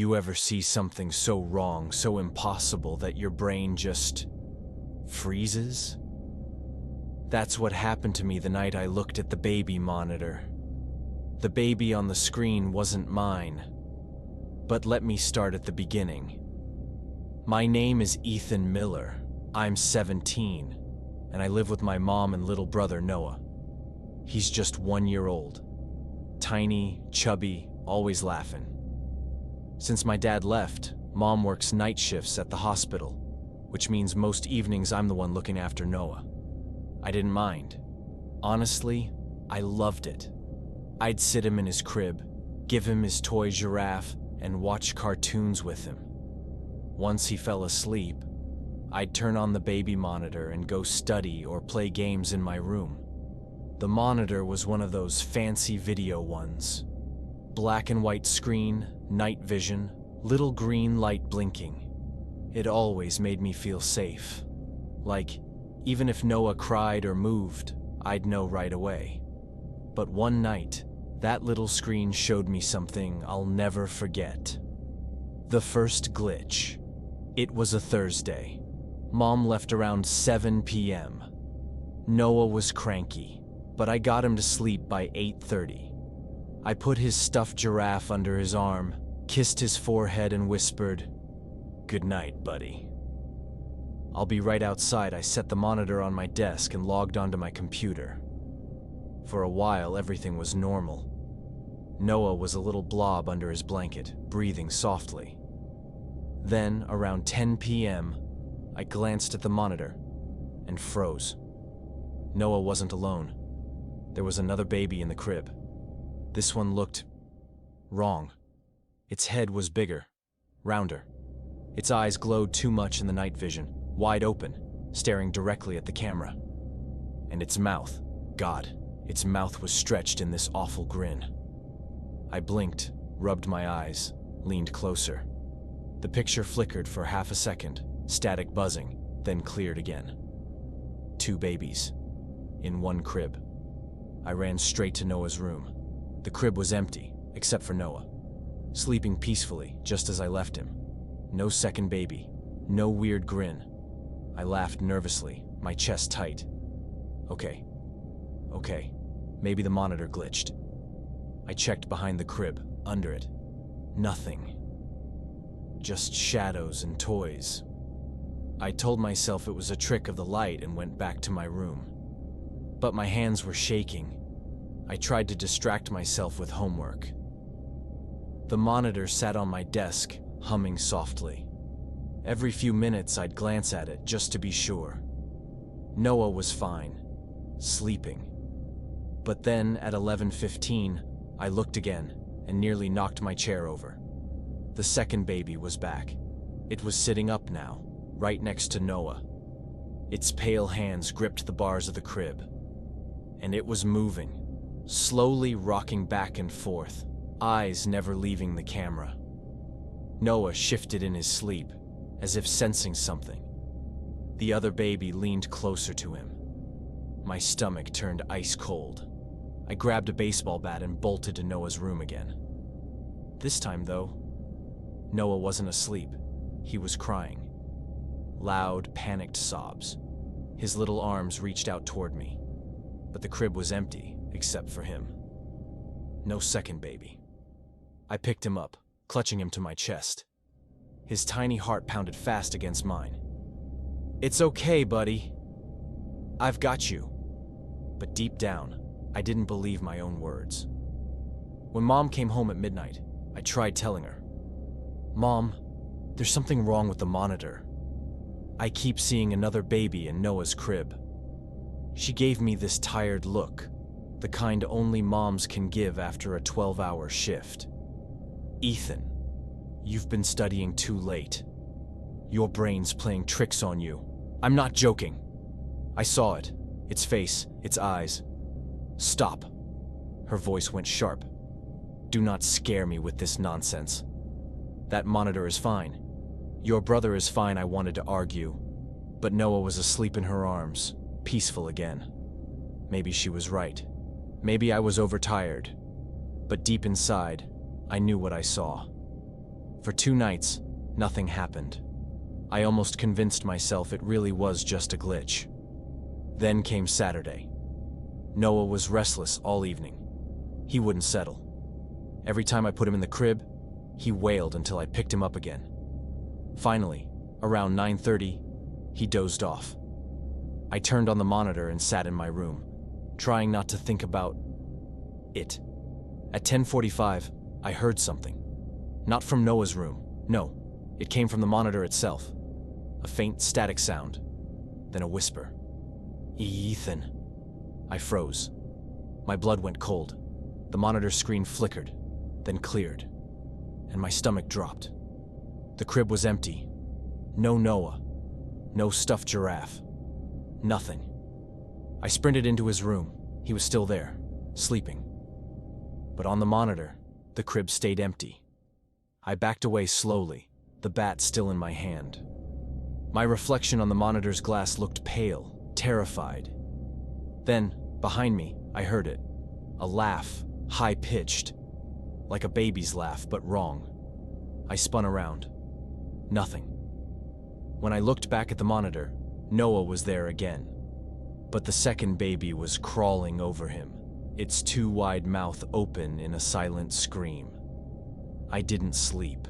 you ever see something so wrong, so impossible that your brain just freezes? That's what happened to me the night I looked at the baby monitor. The baby on the screen wasn't mine. But let me start at the beginning. My name is Ethan Miller. I'm 17, and I live with my mom and little brother Noah. He's just 1 year old. Tiny, chubby, always laughing. Since my dad left, Mom works night shifts at the hospital, which means most evenings I'm the one looking after Noah. I didn't mind. Honestly, I loved it. I'd sit him in his crib, give him his toy giraffe, and watch cartoons with him. Once he fell asleep, I'd turn on the baby monitor and go study or play games in my room. The monitor was one of those fancy video ones. Black and white screen, night vision, little green light blinking. It always made me feel safe. Like, even if Noah cried or moved, I'd know right away. But one night, that little screen showed me something I'll never forget. The first glitch. It was a Thursday. Mom left around 7 p.m. Noah was cranky, but I got him to sleep by 8:30. I put his stuffed giraffe under his arm, kissed his forehead and whispered, "Good night, buddy." "I'll be right outside." I set the monitor on my desk and logged onto my computer. For a while, everything was normal. Noah was a little blob under his blanket, breathing softly. Then, around 10 p.m., I glanced at the monitor and froze. Noah wasn't alone. There was another baby in the crib. This one looked wrong. Its head was bigger, rounder. Its eyes glowed too much in the night vision, wide open, staring directly at the camera. And its mouth, God, its mouth was stretched in this awful grin. I blinked, rubbed my eyes, leaned closer. The picture flickered for half a second, static buzzing, then cleared again. 2 babies, in one crib. I ran straight to Noah's room. The crib was empty, except for Noah, sleeping peacefully, just as I left him. No second baby, no weird grin. I laughed nervously, my chest tight. Okay, maybe the monitor glitched. I checked behind the crib, under it. Nothing. Just shadows and toys. I told myself it was a trick of the light and went back to my room. But my hands were shaking. I tried to distract myself with homework. The monitor sat on my desk, humming softly. Every few minutes I'd glance at it just to be sure. Noah was fine, sleeping. But then at 11:15, I looked again and nearly knocked my chair over. The second baby was back. It was sitting up now, right next to Noah. Its pale hands gripped the bars of the crib. And it was moving, slowly rocking back and forth, eyes never leaving the camera. Noah shifted in his sleep, as if sensing something. The other baby leaned closer to him. My stomach turned ice cold. I grabbed a baseball bat and bolted to Noah's room again. This time, though, Noah wasn't asleep. He was crying. Loud, panicked sobs. His little arms reached out toward me. But the crib was empty, except for him. No second baby. I picked him up, clutching him to my chest. His tiny heart pounded fast against mine. "It's okay, buddy. I've got you." But deep down, I didn't believe my own words. When Mom came home at midnight, I tried telling her, "Mom, there's something wrong with the monitor. I keep seeing another baby in Noah's crib." She gave me this tired look, the kind only moms can give after a 12-hour shift. "Ethan, you've been studying too late. Your brain's playing tricks on you. I'm not joking. I saw it, its face, its eyes." "Stop." Her voice went sharp. "Do not scare me with this nonsense. That monitor is fine. Your brother is fine." I wanted to argue, but Noah was asleep in her arms, peaceful again. Maybe she was right. Maybe I was overtired. But deep inside, I knew what I saw. For 2 nights, nothing happened. I almost convinced myself it really was just a glitch. Then came Saturday. Noah was restless all evening. He wouldn't settle. Every time I put him in the crib, he wailed until I picked him up again. Finally, around 9:30, he dozed off. I turned on the monitor and sat in my room, trying not to think about it. At 10:45, I heard something. Not from Noah's room, no. It came from the monitor itself. A faint static sound, then a whisper. Ethan. I froze. My blood went cold. The monitor screen flickered, then cleared, and my stomach dropped. The crib was empty. No Noah. No stuffed giraffe. Nothing. I sprinted into his room. He was still there, sleeping. But on the monitor, the crib stayed empty. I backed away slowly, the bat still in my hand. My reflection on the monitor's glass looked pale, terrified. Then, behind me, I heard it. A laugh, high-pitched, like a baby's laugh, but wrong. I spun around. Nothing. When I looked back at the monitor, Noah was there again. But the second baby was crawling over him, its too wide mouth open in a silent scream. I didn't sleep.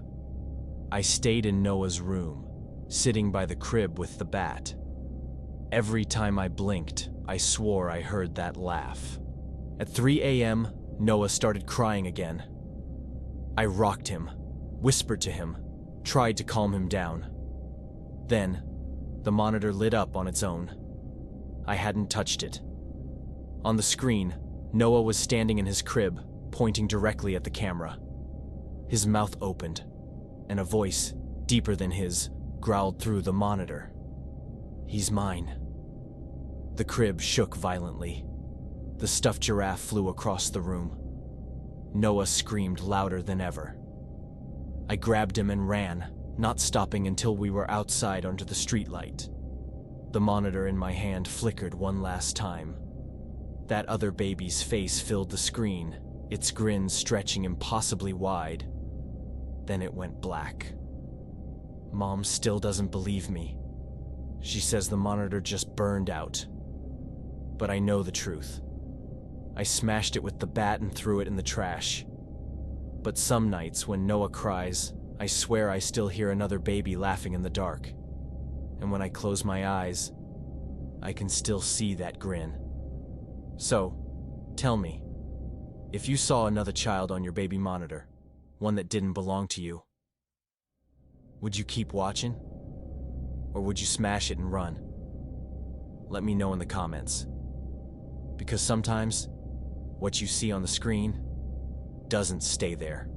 I stayed in Noah's room, sitting by the crib with the bat. Every time I blinked, I swore I heard that laugh. At 3 a.m., Noah started crying again. I rocked him, whispered to him, tried to calm him down. Then, the monitor lit up on its own. I hadn't touched it. On the screen, Noah was standing in his crib, pointing directly at the camera. His mouth opened, and a voice, deeper than his, growled through the monitor. He's mine. The crib shook violently. The stuffed giraffe flew across the room. Noah screamed louder than ever. I grabbed him and ran, not stopping until we were outside under the streetlight. The monitor in my hand flickered one last time. That other baby's face filled the screen, its grin stretching impossibly wide. Then it went black. Mom still doesn't believe me. She says the monitor just burned out. But I know the truth. I smashed it with the bat and threw it in the trash. But some nights when Noah cries, I swear I still hear another baby laughing in the dark. And when I close my eyes, I can still see that grin. So, tell me, if you saw another child on your baby monitor, one that didn't belong to you, would you keep watching? Or would you smash it and run? Let me know in the comments. Because sometimes, what you see on the screen doesn't stay there.